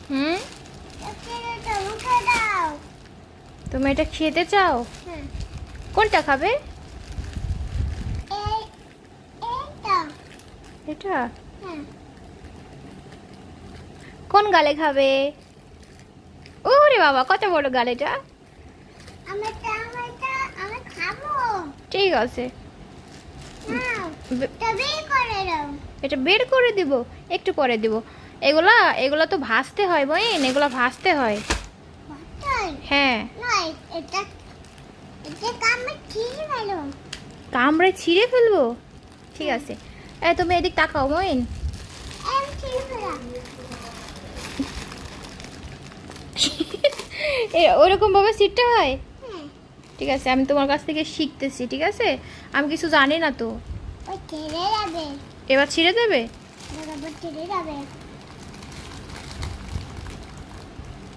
হুম, এটা মুখে দাও। তুমি এটা খেতে চাও? হ্যাঁ, কোনটা খাবে? এই এইটা। এটা? হ্যাঁ, কোন গালে খাবে? ওরে বাবা, কত বড় গাল এটা! আমি খাবো। ঠিক আছে, নাও, বে- তবে করে দাও। এটা বের করে দিব, একটু পরে দিব। এগুলা এগুলা তো ভাজতে হয় বইন, এগুলা ভাজতে হয়। বাটার হ্যাঁ, নয়, এটা এটা কামড় খেয়ে ফেলো। কামড়ে ছিঁড়ে ফেলবো? ঠিক আছে, তুমি এদিক তাকাও মইন। এম খেয়ে ফেলা। ওরকম ভাবে ছিটতে হয়? হ্যাঁ, ঠিক আছে, আমি তোমার কাছ থেকে শিখতেছি, ঠিক আছে? আমি কিছু জানি না তো। ওই ছেড়ে যাবে। এবার ছিঁড়ে দেবে? বরাবর ছেড়ে যাবে।